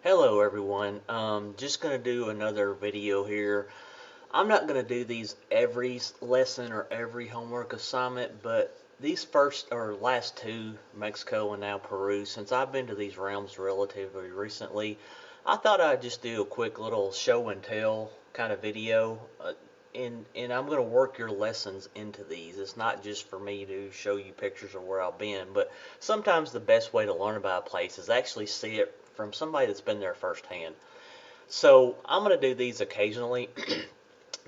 Hello everyone. Just gonna do another video here. I'm not gonna do these every lesson or every homework assignment, but these first or last two, Mexico and now Peru, since I've been to these realms relatively recently, I thought I'd just do a quick little show and tell kind of video. And I'm going to work your lessons into these. It's not just for me to show you pictures of where I've been, but sometimes the best way to learn about a place is actually see it from somebody that's been there firsthand. So I'm going to do these occasionally.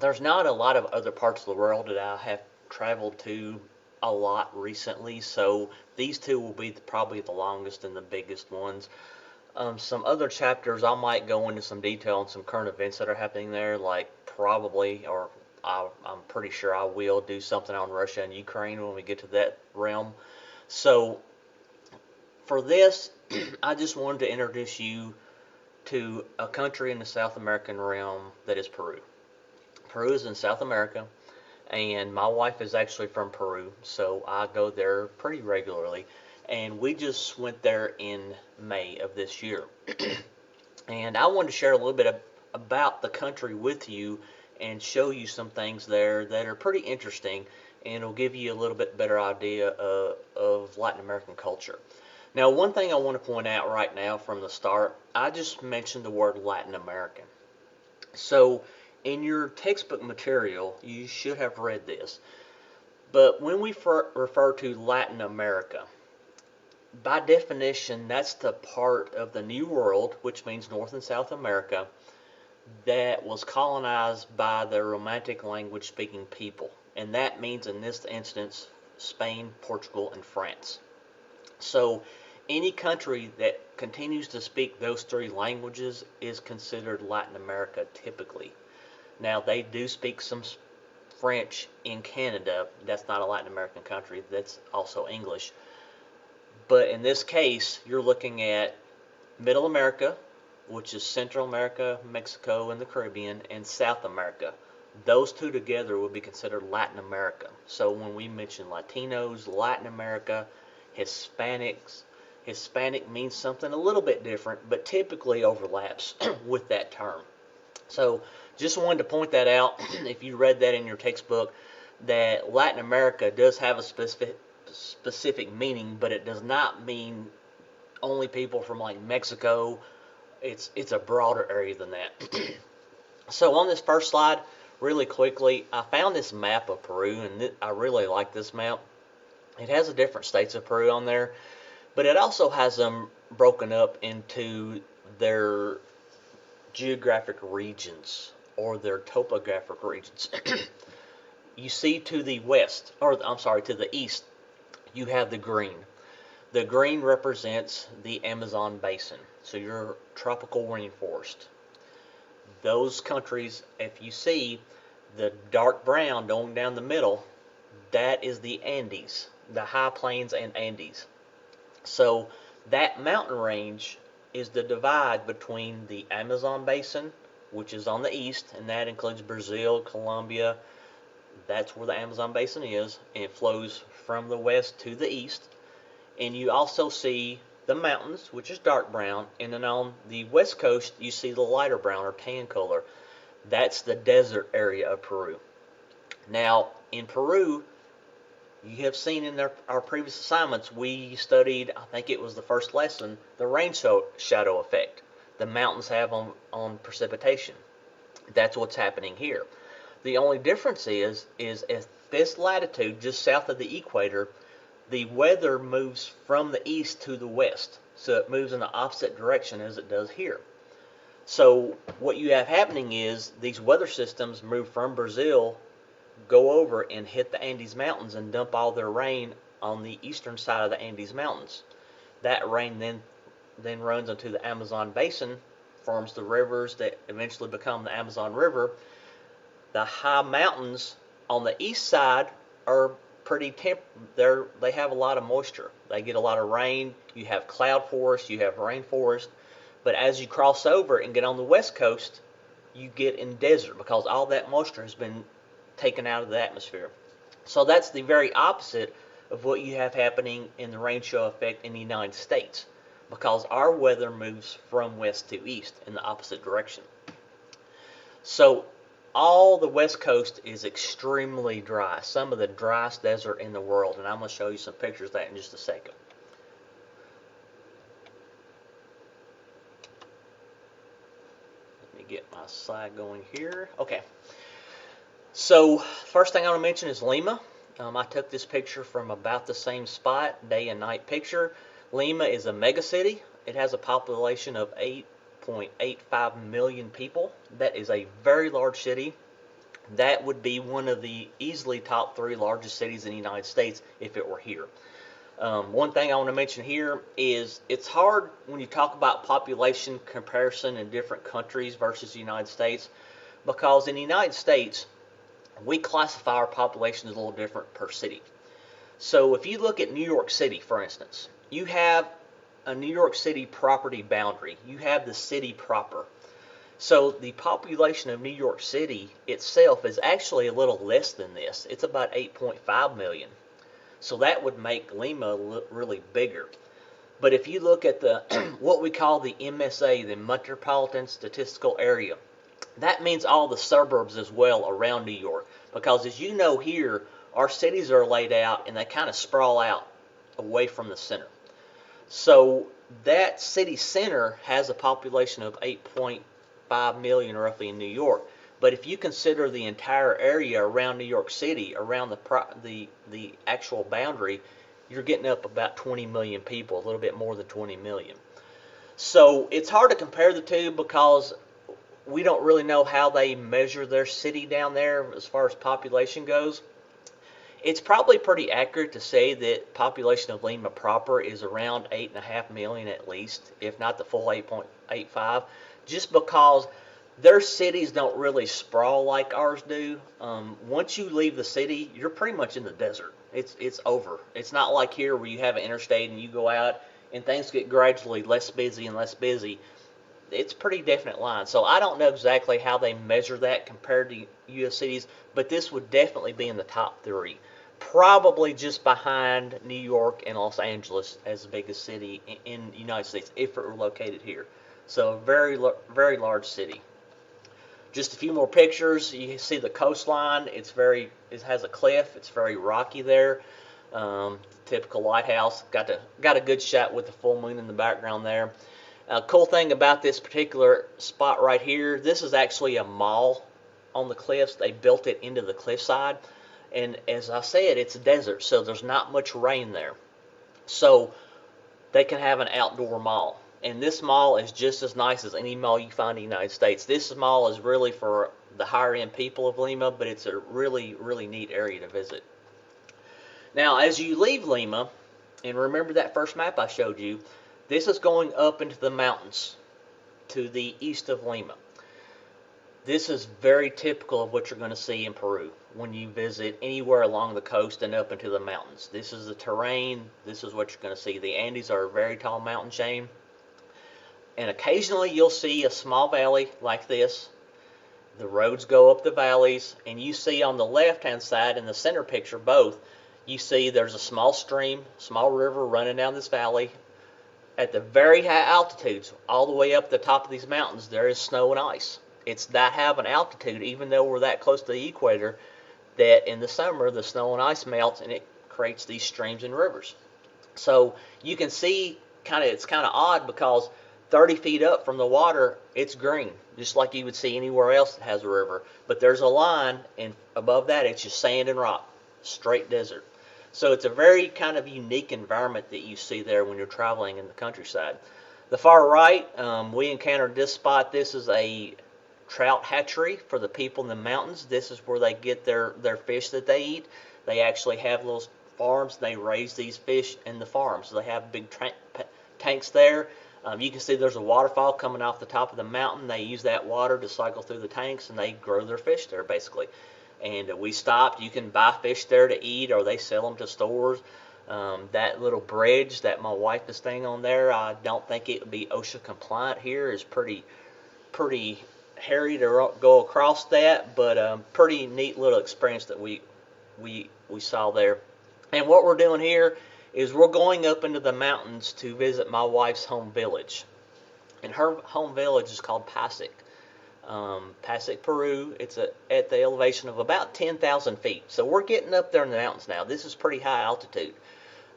There's not a lot of other parts of the world that I have traveled to a lot recently, so these two will be probably the longest and the biggest ones. Some other chapters I might go into some detail on some current events that are happening there, like probably, or I'm pretty sure I will do something on Russia and Ukraine when we get to that realm. So for this, I just wanted to introduce you to a country in the South American realm that is Peru. Peru is in South America, and my wife is actually from Peru, so I go there pretty regularly. And we just went there in May of this year. And I wanted to share a little bit about the country with you and show you some things there that are pretty interesting, and it'll give you a little bit better idea of Latin American culture. Now, one thing I want to point out right now from the start, I just mentioned the word Latin American. So, in your textbook material, you should have read this. But when we refer to Latin America, by definition, that's the part of the New World, which means North and South America, that was colonized by the Romantic language speaking people. And that means, in this instance, Spain, Portugal, and France. So, any country that continues to speak those three languages is considered Latin America typically. Now, they do speak some French in Canada. That's not a Latin American country, that's also English. But in this case, you're looking at Middle America, which is Central America, Mexico, and the Caribbean, and South America. Those two together would be considered Latin America. So when we mention Latinos, Latin America, Hispanics, Hispanic means something a little bit different, but typically overlaps with that term. So just wanted to point that out, if you read that in your textbook, that Latin America does have a specific meaning, but it does not mean only people from like Mexico. It's a broader area than that. So on this first slide, really quickly, I found this map of Peru, and I really like this map. It has the different states of Peru on there, but it also has them broken up into their geographic regions or their topographic regions. You see to the west, or I'm sorry, to the east, you have the green. The green represents the Amazon basin, so your tropical rainforest. Those countries, if you see the dark brown going down the middle, that is the Andes, the high plains and Andes. So that mountain range is the divide between the Amazon basin, which is on the east, and that includes Brazil, Colombia. That's where the Amazon basin is, and it flows from the west to the east. And you also see the mountains, which is dark brown, and then on the west coast you see the lighter brown or tan color. That's the desert area of Peru. Now, in Peru, you have seen in our previous assignments, we studied, I think it was the first lesson, the rain shadow effect the mountains have on precipitation. That's what's happening here. The only difference is at this latitude, just south of the equator, the weather moves from the east to the west. So it moves in the opposite direction as it does here. So what you have happening is these weather systems move from Brazil, go over and hit the Andes Mountains and dump all their rain on the eastern side of the Andes Mountains. That rain then runs into the Amazon basin, forms the rivers that eventually become the Amazon River. The high mountains on the east side are pretty they have a lot of moisture. They get a lot of rain. You have cloud forest, you have rainforest. But as you cross over and get on the west coast, you get in desert because all that moisture has been taken out of the atmosphere. So that's the very opposite of what you have happening in the rain shadow effect in the United States. because our weather moves from west to east in the opposite direction. So all the west coast is extremely dry, some of the driest desert in the world, and I'm going to show you some pictures of that in just a second. Let me get my slide going here. Okay. So first thing I want to mention is Lima. I took this picture from about the same spot, day and night picture. Lima is a megacity. It has a population of 8.85 million people. That is a very large city. That would be one of the easily top 3 largest cities in the United States if it were here. One thing I want to mention here is it's hard when you talk about population comparison in different countries versus the United States, because in the United States, we classify our population as a little different per city. So if you look at New York City, for instance, you have a New York City property boundary. You have the city proper. So the population of New York City itself is actually a little less than this. It's about 8.5 million. So that would make Lima really bigger. But if you look at the what we call the MSA, the Metropolitan Statistical Area, that means all the suburbs as well around New York. Because as you know here, our cities are laid out and they kind of sprawl out away from the center. So that city center has a population of 8.5 million roughly in New York. But if you consider the entire area around New York City, around the actual boundary, you're getting up about 20 million people, a little bit more than 20 million. So it's hard to compare the two because we don't really know how they measure their city down there as far as population goes. It's probably pretty accurate to say that population of Lima proper is around 8.5 million at least, if not the full 8.85, just because their cities don't really sprawl like ours do. Once you leave the city, you're pretty much in the desert. It's over. It's not like here where you have an interstate and you go out and things get gradually less busy and less busy. It's pretty definite line. So I don't know exactly how they measure that compared to U.S. cities, but this would definitely be in the top 3. Probably just behind New York and Los Angeles as the biggest city in the United States if it were located here. So a very large city. Just a few more pictures. You see the coastline. It has a cliff. It's very rocky there. Typical lighthouse. Got a good shot with the full moon in the background there. Cool thing about this particular spot right here, this is actually a mall on the cliffs. They built it into the cliffside. And as I said, it's a desert, so there's not much rain there. So they can have an outdoor mall. And this mall is just as nice as any mall you find in the United States. This mall is really for the higher end people of Lima, but it's a really neat area to visit. Now, as you leave Lima, and remember that first map I showed you, this is going up into the mountains to the east of Lima. This is very typical of what you're going to see in Peru when you visit anywhere along the coast and up into the mountains. This is the terrain. This is what you're going to see. The Andes are a very tall mountain chain. And occasionally you'll see a small valley like this. The roads go up the valleys, and you see on the left-hand side in the center picture both, you see there's a small stream, small river running down this valley. At the very high altitudes, all the way up the top of these mountains, there is snow and ice. It's that high of an altitude, even though we're that close to the equator, that in the summer the snow and ice melts and it creates these streams and rivers. So you can see it's kind of odd because 30 feet up from the water, it's green, just like you would see anywhere else that has a river. But there's a line, and above that it's just sand and rock, straight desert. So it's a very kind of unique environment that you see there when you're traveling in the countryside. The far right, we encountered this spot. This is a trout hatchery for the people in the mountains. This is where they get their fish that they eat. They actually have little farms. They raise these fish in the farms. So they have big tanks there. You can see there's a waterfall coming off the top of the mountain. They use that water to cycle through the tanks, and they grow their fish there basically. And we stopped. You can buy fish there to eat, or they sell them to stores. That little bridge that my wife is staying on there, I don't think it would be OSHA compliant here. It's pretty hairy to go across that, but pretty neat little experience that we saw there. And what we're doing here is we're going up into the mountains to visit my wife's home village. And her home village is called Pasic, Peru. It's at the elevation of about 10,000 feet. So we're getting up there in the mountains now. This is pretty high altitude.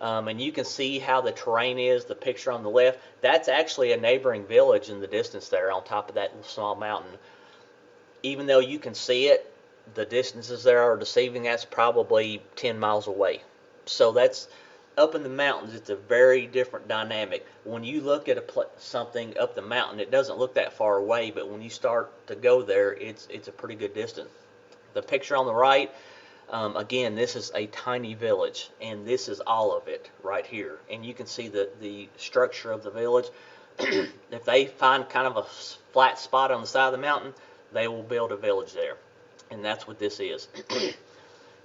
And you can see how the terrain is, the picture on the left. That's actually a neighboring village in the distance there on top of that small mountain. Even though you can see it, the distances there are deceiving. That's probably 10 miles away. So that's up in the mountains. It's a very different dynamic. When you look at something up the mountain, it doesn't look that far away, but when you start to go there, it's a pretty good distance. The picture on the right, again, this is a tiny village, and this is all of it right here. And you can see the structure of the village. If they find kind of a flat spot on the side of the mountain, they will build a village there. And that's what this is.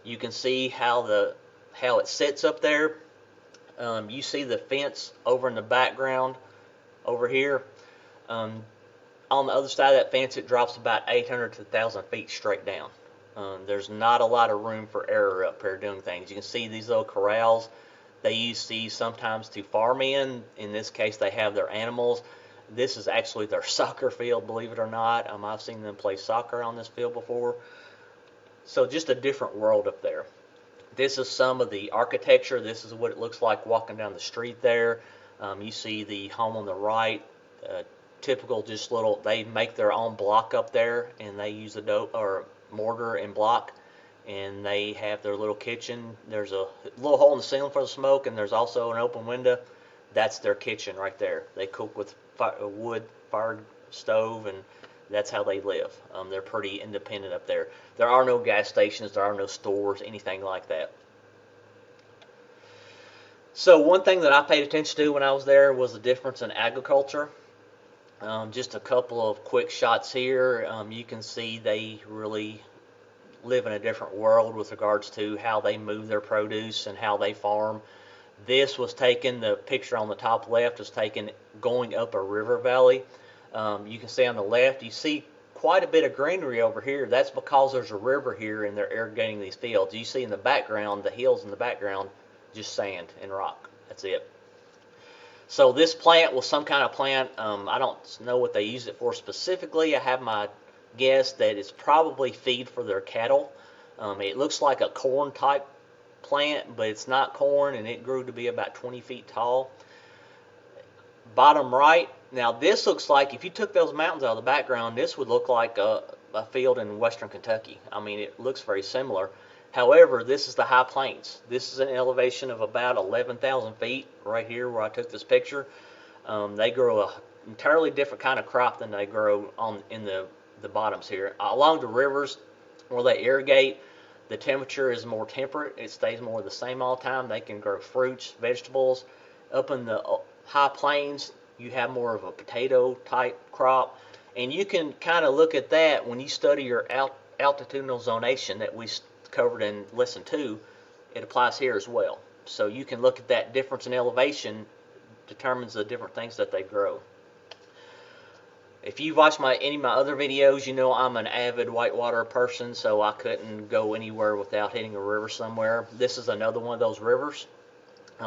You can see how it sits up there. You see the fence over in the background over here. On the other side of that fence, it drops about 800 to 1,000 feet straight down. There's not a lot of room for error up here doing things. You can see these little corrals. They use these sometimes to farm in. In this case, they have their animals. This is actually their soccer field, believe it or not. I've seen them play soccer on this field before. So just a different world up there. This is some of the architecture. This is what it looks like walking down the street there. You see the home on the right. Typical, just little. They make their own block up there, and they use a mortar and block. And they have their little kitchen. There's a little hole in the ceiling for the smoke, and there's also an open window. That's their kitchen right there. They cook with a wood-fired stove, and that's how they live. They're pretty independent up there. There are no gas stations, there are no stores, anything like that. So one thing that I paid attention to when I was there was the difference in agriculture. Just a couple of quick shots here. You can see they really live in a different world with regards to how they move their produce and how they farm. This was taken, the picture on the top left was taken going up a river valley. You can see on the left, you see quite a bit of greenery over here. That's because there's a river here and they're irrigating these fields. You see in the background, the hills in the background, just sand and rock. That's it. So this plant was some kind of plant. I don't know what they use it for specifically. I have my guess that it's probably feed for their cattle. It looks like a corn type plant, but it's not corn, and it grew to be about 20 feet tall. Bottom right, now this looks like, if you took those mountains out of the background, this would look like a field in western Kentucky. I mean, it looks very similar. However, this is the high plains. This is an elevation of about 11,000 feet right here where I took this picture. They grow an entirely different kind of crop than they grow in the bottoms here. Along the rivers where they irrigate, the temperature is more temperate. It stays more the same all the time. They can grow fruits, vegetables. Up in the high plains, you have more of a potato type crop. And you can kind of look at that when you study your altitudinal zonation that we covered in lesson 2. It applies here as well. So you can look at that difference in elevation determines the different things that they grow. If you've watched any of my other videos, you know I'm an avid whitewater person, so I couldn't go anywhere without hitting a river somewhere. This is another one of those rivers,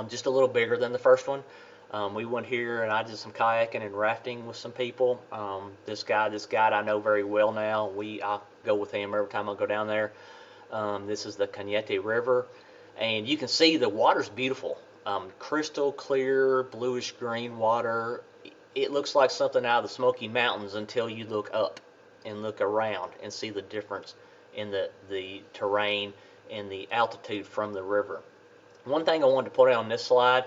just a little bigger than the first one. We went here and I did some kayaking and rafting with some people. This guide I know very well now. I go with him every time I go down there. This is the Cañete River, and you can see the water's beautiful. Crystal clear, bluish green water. It looks like something out of the Smoky Mountains until you look up and look around and see the difference in the terrain and the altitude from the river. One thing I wanted to put out on this slide,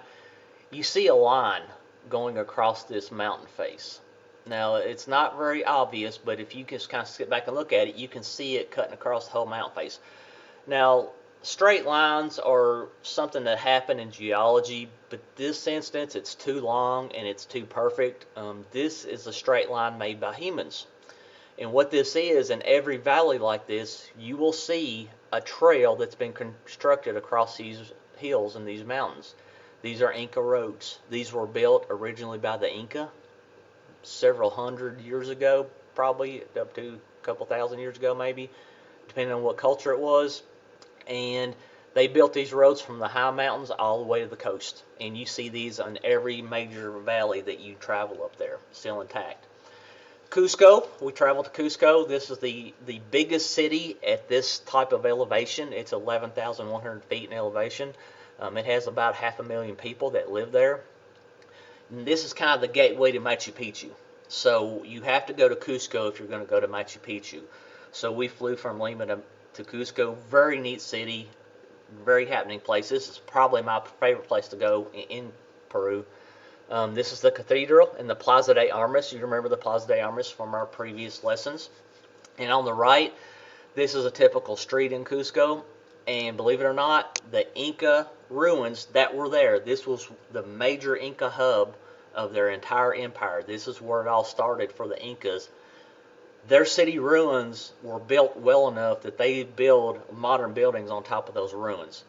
you see a line going across this mountain face. Now, it's not very obvious, but if you just kind of sit back and look at it, you can see it cutting across the whole mountain face. Now, straight lines are something that happen in geology, but this instance, it's too long and it's too perfect. This is a straight line made by humans. And what this is, in every valley like this, you will see a trail that's been constructed across these hills and these mountains. These are Inca roads. These were built originally by the Inca several hundred years ago, probably up to a couple thousand years ago maybe, depending on what culture it was. And They built these roads from the high mountains all the way to the coast, and you see these on every major valley that you travel up there, still intact. Cusco, we traveled to Cusco. This is the biggest city at this type of elevation. It's 11,100 feet in elevation. It has about 500,000 people that live there. And this is kind of the gateway to Machu Picchu. So you have to go to Cusco if you're going to go to Machu Picchu. So we flew from Lima to Cusco. Very neat city, very happening place. This is probably my favorite place to go in Peru. This is the cathedral and the Plaza de Armas. You remember the Plaza de Armas from our previous lessons. And on the right, this is a typical street in Cusco. And believe it or not, the Inca ruins that were there, this was the major Inca hub of their entire empire. This is where it all started for the Incas. Their city ruins were built well enough that they build modern buildings on top of those ruins.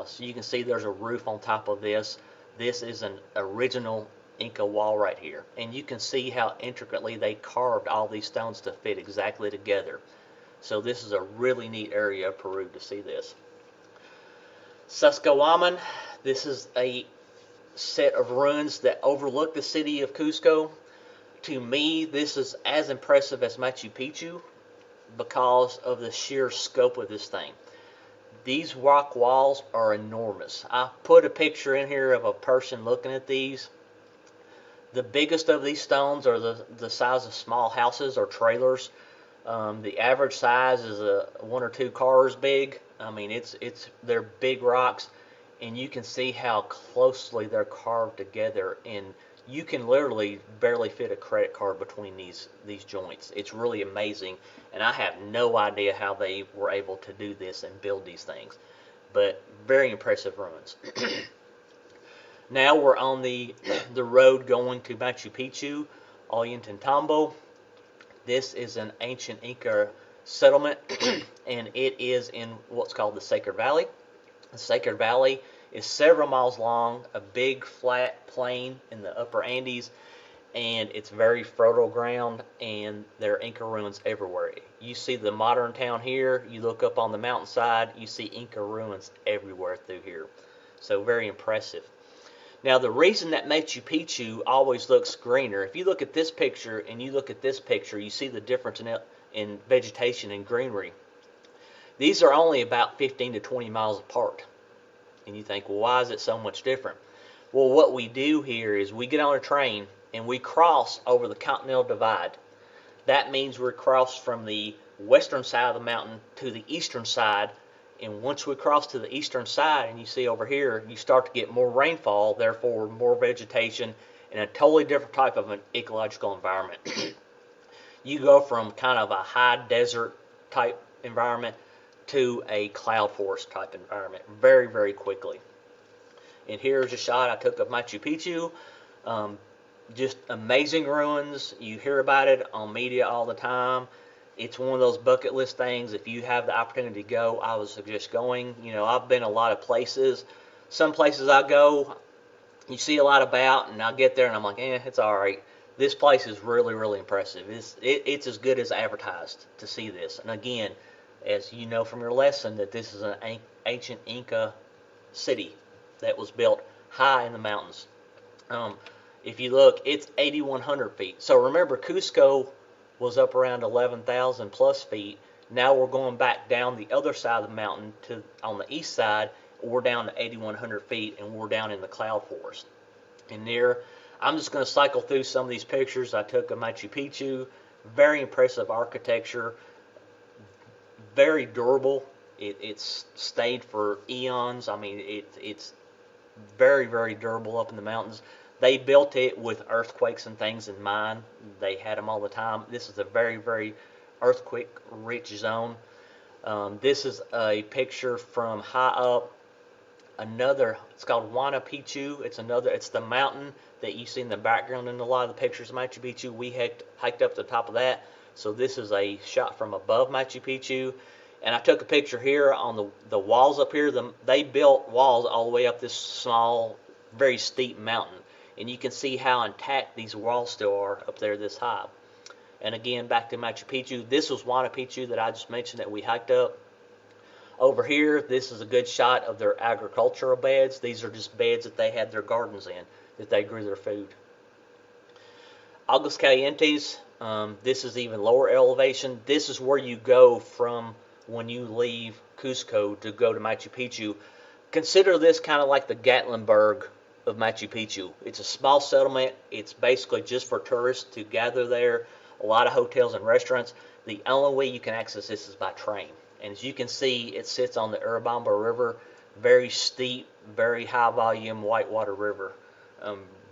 So you can see there's a roof on top of this. This is an original Inca wall right here. And you can see how intricately they carved all these stones to fit exactly together. So this is a really neat area of Peru to see this. Sacsayhuaman, this is a set of ruins that overlook the city of Cusco. To me, this is as impressive as Machu Picchu because of the sheer scope of this thing. These rock walls are enormous. I put a picture in here of a person looking at these. The biggest of these stones are the size of small houses or trailers. The average size is one or two cars big. I mean, they're big rocks, and you can see how closely they're carved together, and you can literally barely fit a credit card between these joints. It's really amazing, and I have no idea how they were able to do this and build these things, but very impressive ruins. Now we're on the road going to Machu Picchu, Ollantaytambo. This is an ancient Inca settlement, and it is in what's called the Sacred Valley. The Sacred Valley is several miles long, a big flat plain in the upper Andes, and it's very fertile ground, and there are Inca ruins everywhere. You see the modern town here, you look up on the mountainside, you see Inca ruins everywhere through here. So very impressive. Now the reason that Machu Picchu always looks greener, if you look at this picture and you look at this picture, you see the difference in vegetation and greenery. These are only about 15 to 20 miles apart. And you think, well, why is it so much different? Well, what we do here is we get on a train and we cross over the Continental Divide. That means we're crossed from the western side of the mountain to the eastern side. And once we cross to the eastern side, and you see over here, you start to get more rainfall, therefore more vegetation, and a totally different type of an ecological environment. You go from kind of a high desert type environment to a cloud forest type environment very, very quickly. And here's a shot I took of Machu Picchu. Just amazing ruins. You hear about it on media all the time. It's one of those bucket list things. If you have the opportunity to go, I would suggest going. You know, I've been a lot of places. Some places I go, you see a lot about, and I get there and I'm like, it's all right. This place is really, really impressive. It's as good as advertised to see this. And again, as you know from your lesson, that this is an ancient Inca city that was built high in the mountains. If you look, it's 8,100 feet. So remember, Cusco was up around 11,000 plus feet. Now we're going back down the other side of the mountain to on the east side. We're down to 8,100 feet, and we're down in the cloud forest. And there, I'm just going to cycle through some of these pictures I took of Machu Picchu. Very impressive architecture, very durable. It's stayed for eons. I mean, it's very, very durable up in the mountains. They built it with earthquakes and things in mind. They had them all the time. This is a very, very earthquake-rich zone. This is a picture from high up. It's called Huayna Picchu. It's the mountain that you see in the background in a lot of the pictures of Machu Picchu. We hiked up to the top of that. So this is a shot from above Machu Picchu. And I took a picture here on the walls up here. They built walls all the way up this small, very steep mountain. And you can see how intact these walls still are up there this high. And again, back to Machu Picchu. This was Huayna Picchu that I just mentioned that we hiked up. Over here, this is a good shot of their agricultural beds. These are just beds that they had their gardens in, that they grew their food. Aguas Calientes, this is even lower elevation. This is where you go from when you leave Cusco to go to Machu Picchu. Consider this kind of like the Gatlinburg of Machu Picchu. It's a small settlement. It's basically just for tourists to gather there. A lot of hotels and restaurants. The only way you can access this is by train. And as you can see, it sits on the Urubamba River. Very steep, very high volume whitewater river.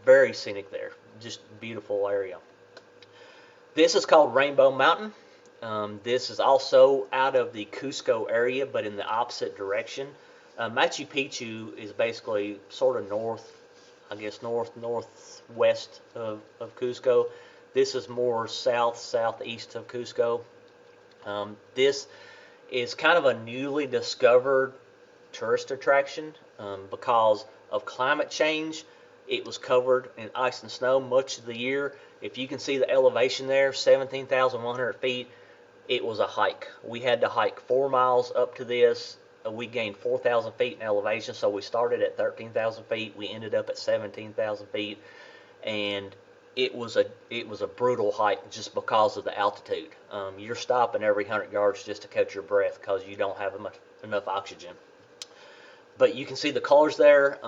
Very scenic there. Just beautiful area. This is called Rainbow Mountain. This is also out of the Cusco area, but in the opposite direction. Machu Picchu is basically sort of northwest of Cusco. This is more southeast of Cusco. This is kind of a newly discovered tourist attraction because of climate change. It was covered in ice and snow much of the year. If you can see the elevation there, 17,100 feet, it was a hike. We had to hike 4 miles up to this. We gained 4,000 feet in elevation, so we started at 13,000 feet. We ended up at 17,000 feet, and it was a brutal hike just because of the altitude. You're stopping every 100 yards just to catch your breath because you don't have enough oxygen. But you can see the colors there.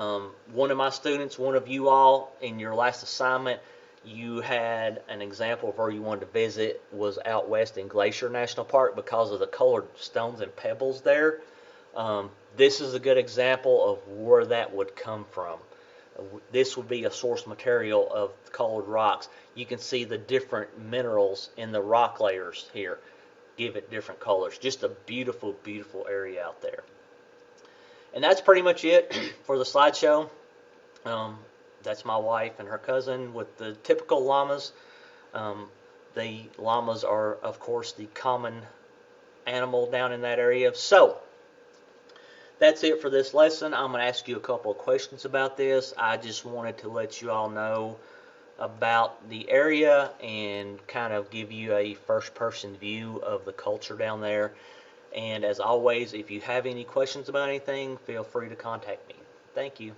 One of my students, one of you all, in your last assignment, you had an example of where you wanted to visit was out west in Glacier National Park because of the colored stones and pebbles there. This is a good example of where that would come from. This would be a source material of colored rocks. You can see the different minerals in the rock layers here give it different colors. Just a beautiful, beautiful area out there. And that's pretty much it for the slideshow. That's my wife and her cousin with the typical llamas. The llamas are, of course, the common animal down in that area. So, that's it for this lesson. I'm going to ask you a couple of questions about this. I just wanted to let you all know about the area and kind of give you a first-person view of the culture down there. And as always, if you have any questions about anything, feel free to contact me. Thank you.